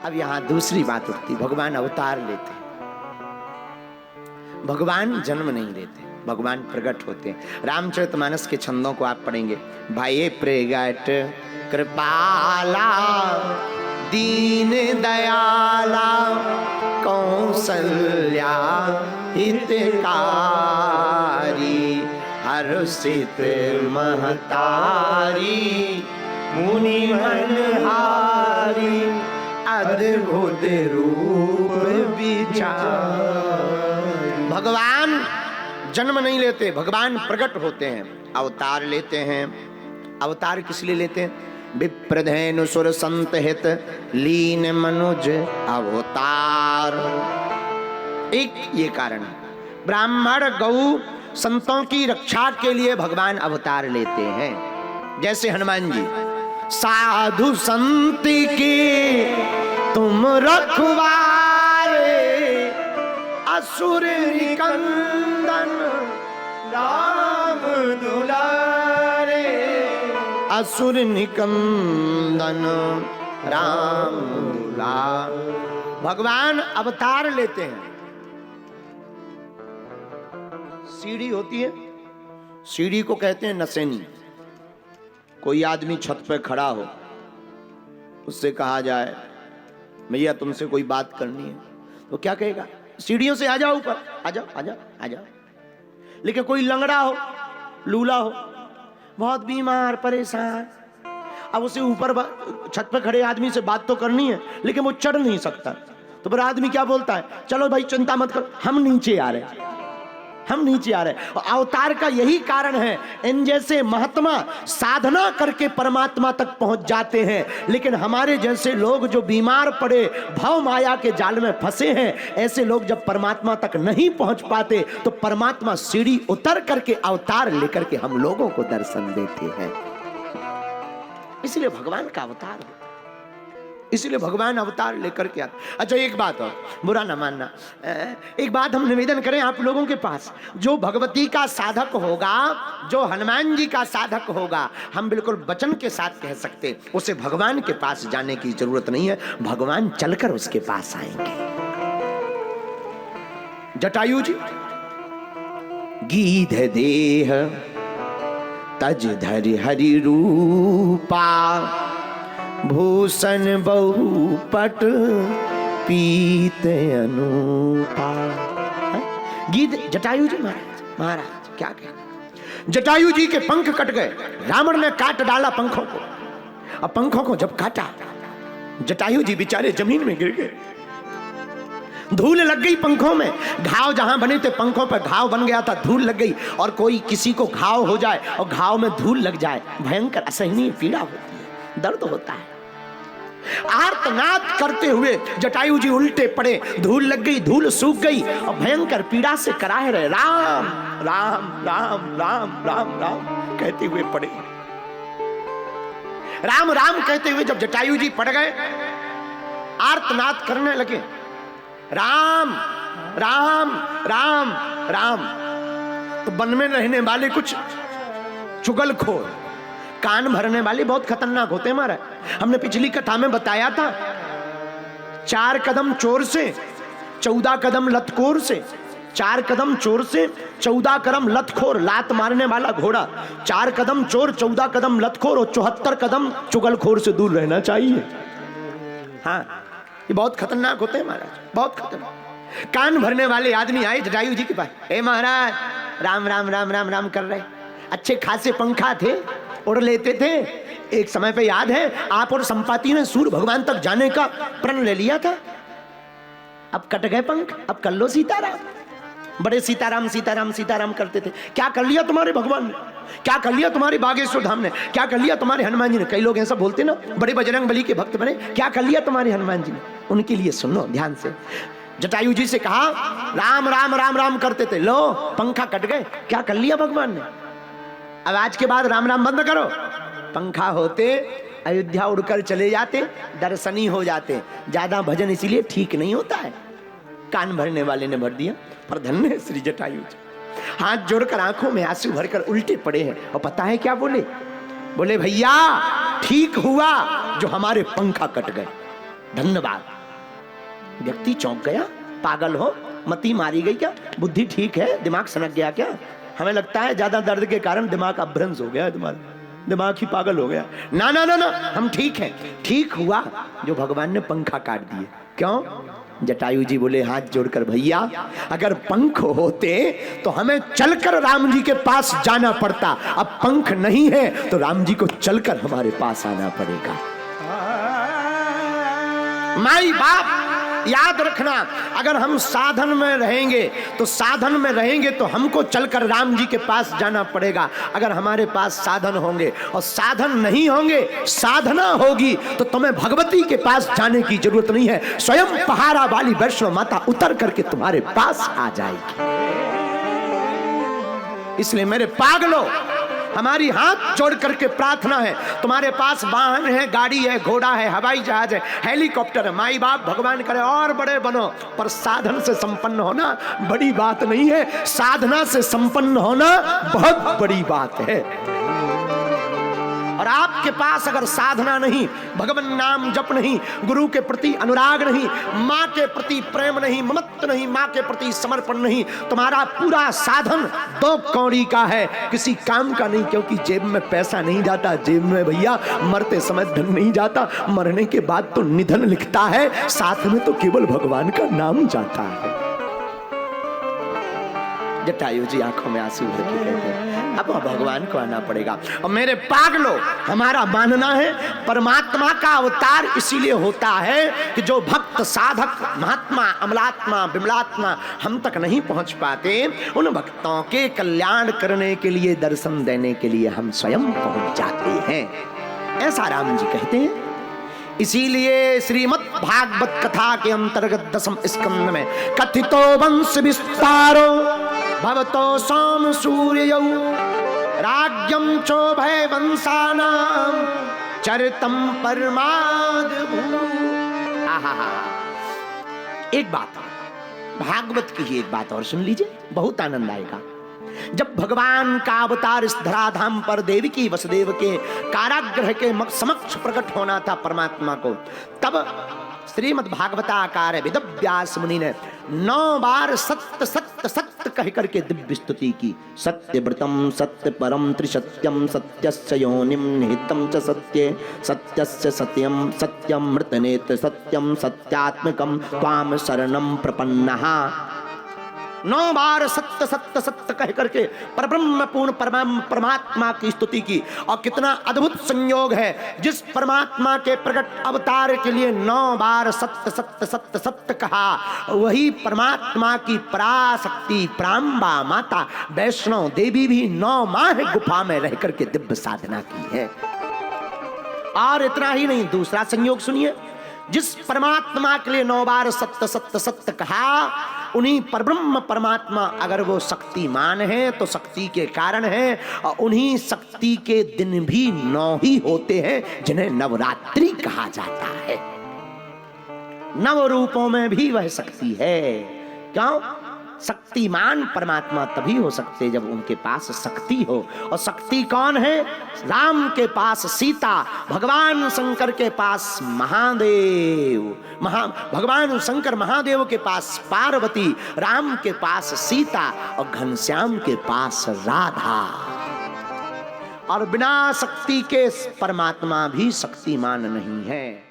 अब यहां दूसरी बात उठती, भगवान अवतार लेते हैं, भगवान जन्म नहीं लेते, भगवान प्रकट होते हैं। रामचरितमानस के छंदों को आप पढ़ेंगे, भाई प्रगट कृपाला दीन दयाला कौसल्या हितकारी हर्षित महतारी मुनि मनहारी अद्भुत रूप विचार। भगवान जन्म नहीं लेते, भगवान प्रकट होते हैं, अवतार लेते हैं। अवतार किस लिए लेते हैं? विप्रधेनु सुर संत हित लीन मनुज अवतार। एक ये कारण है, ब्राह्मण गौ संतों की रक्षा के लिए भगवान अवतार लेते हैं। जैसे हनुमान जी, साधु संत के तुम रखवारे असुर निकंदन राम दुलारे, असुर निकंदन राम दुलार। भगवान अवतार लेते हैं। सीढ़ी होती है, सीढ़ी को कहते हैं नसेनी। कोई आदमी छत पे खड़ा हो, उससे कहा जाए भैया तुमसे कोई बात करनी है, तो क्या कहेगा? सीढ़ियों से आ जाओ ऊपर, आ जाओ आ जाओ आ जाओ। लेकिन कोई लंगड़ा हो, लूला हो, बहुत बीमार परेशान, अब उसे ऊपर छत पे खड़े आदमी से बात तो करनी है, लेकिन वो चढ़ नहीं सकता, तो फिर आदमी क्या बोलता है? चलो भाई चिंता मत करो, हम नीचे आ रहे हैं, हम नीचे आ रहे हैं। और अवतार का यही कारण है, इन जैसे महात्मा साधना करके परमात्मा तक पहुंच जाते हैं, लेकिन हमारे जैसे लोग जो बीमार पड़े, भव माया के जाल में फंसे हैं, ऐसे लोग जब परमात्मा तक नहीं पहुंच पाते, तो परमात्मा सीढ़ी उतर करके अवतार लेकर के हम लोगों को दर्शन देते हैं। इसलिए भगवान का अवतार है, इसलिए भगवान अवतार लेकर के आते। अच्छा एक बात और, बुरा ना मानना, एक बात हम निवेदन करें आप लोगों के पास, जो भगवती का साधक होगा, जो हनुमान जी का साधक होगा, हम बिल्कुल वचन के साथ कह सकते, उसे भगवान के पास जाने की जरूरत नहीं है, भगवान चलकर उसके पास आएंगे। जटायु जी, गीध देह तज धरि हरि रूपा भूषण बहुपट पीत अनुपा। गीत जटायु जी महाराज क्या कहते? जटायु जी के पंख कट गए, रावण ने काट डाला पंखों को, और पंखों को जब काटा, जटायु जी बेचारे जमीन में गिर गए, धूल लग गई पंखों में, घाव जहां बने थे पंखों पर घाव बन गया था, धूल लग गई। और कोई किसी को घाव हो जाए और घाव में धूल लग जाए, भयंकर असहनीय पीड़ा होती है, दर्द होता है। आर्तनाद करते हुए जटायु जी उल्टे पड़े, धूल लग गई, धूल सूख गई, और भयंकर पीड़ा से कराह रहे, राम राम राम राम राम राम कहते हुए पड़े। राम राम कहते हुए जब जटायु जी पड़ गए, आर्तनाद करने लगे, राम राम राम राम। तो वन में रहने वाले कुछ चुगलखोर, कान भरने वाले बहुत खतरनाक होते हैं हमारा। हमने पिछली कथा में बताया था, 4 कदम चोर से 14 कदम लतखोर से, 4 कदम चोर से 14 कदम लतखोर, लात मारने वाला घोड़ा। 4 कदम चोर, 14 कदम लतखोर और 74 कदम चुगलखोर से दूर रहना चाहिए। हाँ, ये बहुत खतरनाक होते हैं महाराज, बहुत खतरनाक। कान भरने वाले आदमी आए जटायु जी के पास, हे महाराज राम राम राम राम राम कर रहे, अच्छे खासे पंखा थे, उड़ लेते थे, एक समय पे याद है आप और संपाति ने सूर्य भगवान तक जाने का प्रण ले लिया था, अब कट गए पंख, अब कर लो सीताराम। बड़े सीताराम सीताराम सीताराम करते थे, क्या कर लिया तुम्हारे भगवान ने, क्या कर लिया तुम्हारे बागेश्वर धाम ने, क्या कर लिया तुम्हारे हनुमान जी ने। कई लोग ऐसा बोलते ना, बड़े बजरंग बली के भक्त बने, क्या कर लिया तुम्हारे हनुमान जी ने। उनके लिए सुनो ध्यान से, जटायु जी से कहा राम राम राम राम करते थे, लो पंखा कट गए, क्या कर लिया भगवान ने। अब आज के बाद राम राम बंद करो, पंखा होते अयोध्या उड़कर चले जाते, दर्शनी हो जाते, ज्यादा भजन इसीलिए ठीक नहीं होता है। कान भरने वाले ने भर दिया, पर धन्य है श्री जटायु जी, हाथ जोड़कर आंखों में आंसू भरकर उल्टे पड़े हैं। और पता है क्या बोले? बोले भैया ठीक हुआ जो हमारे पंखा कट गए, धन्यवाद। व्यक्ति चौंक गया, पागल हो, मती मारी गई क्या, बुद्धि ठीक है, दिमाग सनक गया क्या? हमें लगता है ज्यादा दर्द के कारण दिमाग अभ्रंश हो गया, दिमाग ही पागल हो गया। ना ना ना ना, हम ठीक हैं। ठीक हुआ जो भगवान ने पंखा काट दिए। क्यों? जटायु जी बोले हाथ जोड़कर, भैया अगर पंख होते तो हमें चलकर राम जी के पास जाना पड़ता, अब पंख नहीं है तो राम जी को चलकर हमारे पास आना पड़ेगा। माई बाप याद रखना, अगर हम साधन में रहेंगे तो हमको चलकर राम जी के पास जाना पड़ेगा। अगर हमारे पास साधन होंगे और साधन नहीं होंगे, साधना होगी, तो तुम्हें भगवती के पास जाने की जरूरत नहीं है। स्वयं पहाड़ा वाली वैष्णो माता उतर करके तुम्हारे पास आ जाएगी। इसलिए मेरे पागलों, हमारी हाथ जोड़ करके प्रार्थना है, तुम्हारे पास वाहन है, गाड़ी है, घोड़ा है, हवाई जहाज है, हेलीकॉप्टर है, माई बाप भगवान करे और बड़े बनो, पर साधन से संपन्न होना बड़ी बात नहीं है। साधना से संपन्न होना बहुत बड़ी बात है। और आपके पास अगर साधना नहीं, भगवान नाम जप नहीं, गुरु के प्रति अनुराग नहीं, माँ के प्रति प्रेम नहीं, ममत्व नहीं, माँ के प्रति समर्पण नहीं, तुम्हारा पूरा साधन दो कौड़ी का है, किसी काम का नहीं। क्योंकि जेब में पैसा नहीं जाता, जेब में भैया मरते समय धन नहीं जाता, मरने के बाद तो निधन लिखता है, साथ में तो केवल भगवान का नाम जाता है। जटायु जी आंखों में आंसू भर के कहते हैं, अब भगवान को आना पड़ेगा। और मेरे पागलों, हमारा मानना है परमात्मा का अवतार इसीलिए होता है कि जो भक्त साधक महात्मा अमलात्मा विमलात्मा हम तक नहीं पहुंच पाते, उन भक्तों के कल्याण करने के लिए, दर्शन देने के लिए हम स्वयं पहुंच जाते हैं। ऐसा राम जी कहते हैं। इसीलिए श्रीमद् भागवत कथा के अंतर्गत 10वें स्कंद में कथितो वंश विस्तारो भवतो सोम सूर्यौ राज्यम चोभय वंशानां चरितम परमाद्भु। एक बात भागवत की ही एक बात और सुन लीजिए, बहुत आनंद आएगा। जब भगवान का अवतार इस धराधाम पर देवकी वसुदेव के कारागृह के समक्ष प्रकट होना था परमात्मा को, तब श्रीमद् भागवताकार वेद व्यास मुनि ने 9 बार सत्य सत्य सत्य कह करके दिव्य स्तुति की। सत्यव्रतम सत्य परम त्रिसत्यम सत्यस्य योनिम निहितम च सत्ये सत्यस्य सत्यम सत्यम मृतनेत्र सत्यम सत्यात्मकम त्वाम शरणम प्रपन्नः। 9 बार सत्य सत्य सत्य कह करके परब्रह्म पूर्ण परमात्मा की स्तुति की। और कितना अद्भुत संयोग है, जिस परमात्मा के प्रकट अवतार के लिए 9 बार सत्य सत्य सत्य सत्य कहा, वही परमात्मा की पराशक्ति प्राम्बा माता वैष्णो देवी भी 9 माह गुफा में रह करके दिव्य साधना की है। और इतना ही नहीं, दूसरा संयोग सुनिए, जिस परमात्मा के लिए 9 बार सत्य सत्य सत्य कहा, उन्हीं परब्रह्म परमात्मा अगर वो शक्तिमान है तो शक्ति के कारण है, और उन्हीं शक्ति के दिन भी 9 ही होते हैं जिन्हें नवरात्रि कहा जाता है। 9 रूपों में भी वह शक्ति है। क्यों? शक्तिमान परमात्मा तभी हो सकते जब उनके पास शक्ति हो। और शक्ति कौन है? राम के पास सीता, भगवान शंकर के पास महादेव, भगवान शंकर महादेव के पास पार्वती, राम के पास सीता और घनश्याम के पास राधा। और बिना शक्ति के परमात्मा भी शक्तिमान नहीं है।